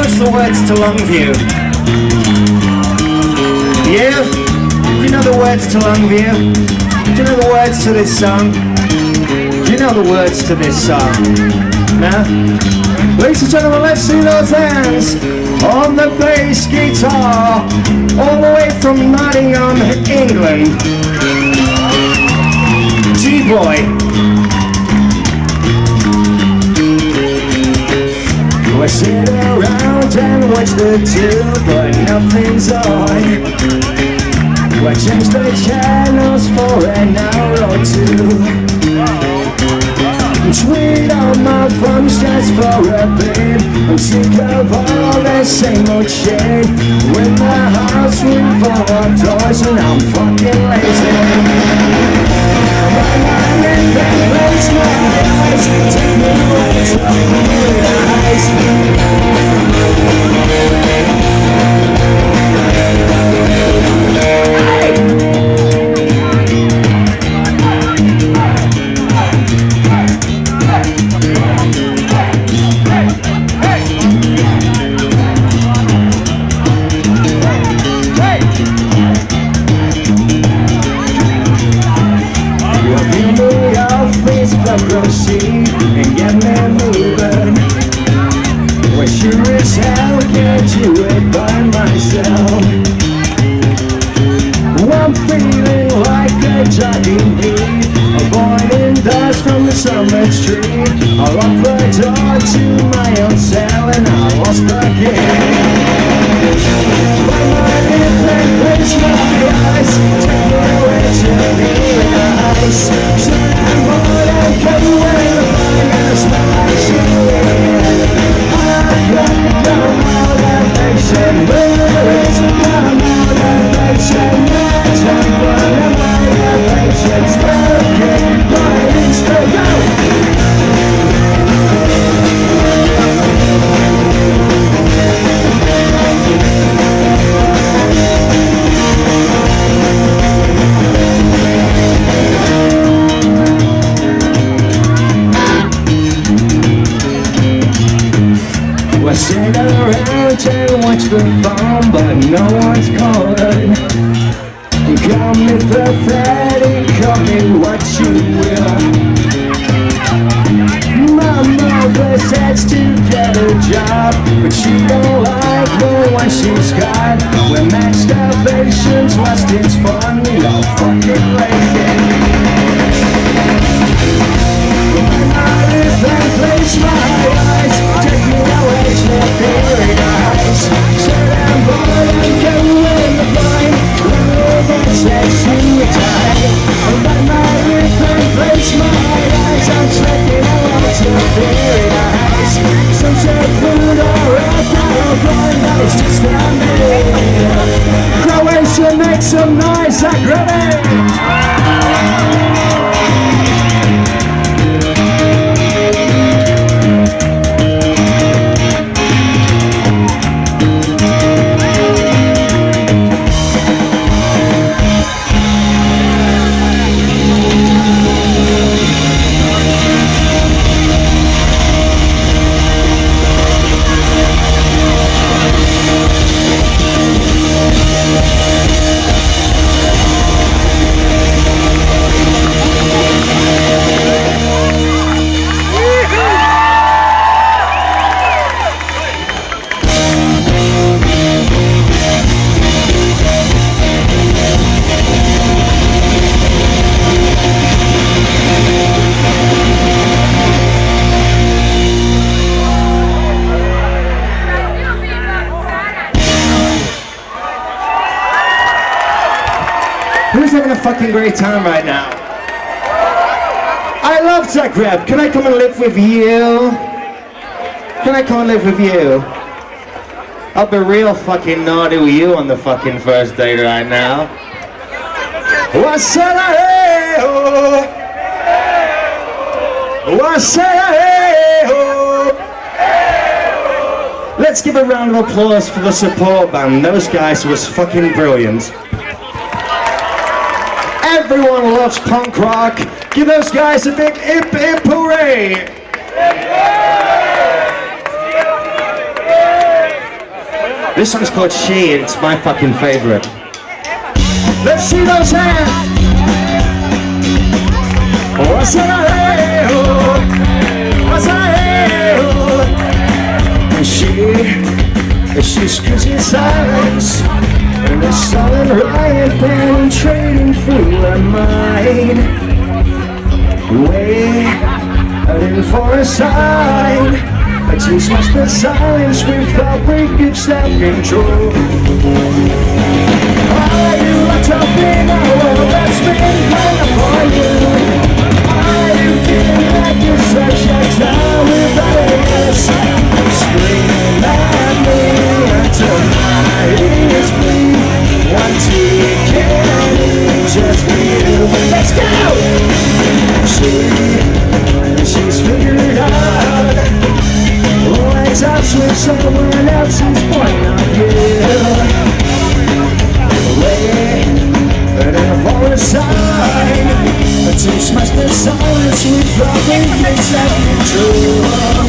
knows the words to Longview? You? Do you know the words to Longview? Do you know the words to this song? Do you know the words to this song? No? Ladies and gentlemen, let's see those hands on the bass guitar, all the way from Nottingham, England. G-Boy. We sit around and watch the tube, but nothing's on. We change the channels for an hour or two. Tweet on my thumbs just for a bit. I'm sick of all the same old shit. With my house we full of doors and I'm fucking lazy. My mind and that close my eyes. Take me away to paradise. Proceed and get me moving. We sure as hell can't do it by myself. I'm feeling like a jogging heat, avoiding dust from the summer street. I locked the door to my own cell and I lost the key. My mind is like close my eyes, take me away to paradise. So I'm bored and come away to find a smell like shit. I've got no motivation, words, no motivation. Time for the motivation, spoken, writing, spoken. I sit around and watch the phone, but no one's calling. Call me pathetic, call me what you will. My mother says to get a job, but she don't like the one she's got. When masturbation's lost its fun, we all fucking lazy. If I place my eyes, take me away to paradise. Said I'm bored and come in the blind. Love says you die. But if I place my eyes, I'm taking away to paradise. Some say food or a barrel blind, but it's just not me. Croatia, make some noise, Who's having a fucking great time right now? I love Zagreb. Can I come and live with you? Can I come and live with you? I'll be real fucking naughty with you on the fucking first date right now. Let's give a round of applause for the support band. Those guys was fucking brilliant. Everyone loves punk rock. Give those guys a big hip hip hooray. This song's called She, and it's my fucking favorite. Let's see those hands. What's that? What's that? She screams in silence, and the sullen riot penetrating through her mind, waiting for a sign to smash the silence with the break of self-control. Are you locked up in a world that's been planned for you? Are you feeling like you're such a town without a yes? Scream at me tonight is bleed. One ticket just for you. Let's go! She's figured it out. Lights out with someone else's point of view. Waiting for a sign to smash the silence with the things that you do.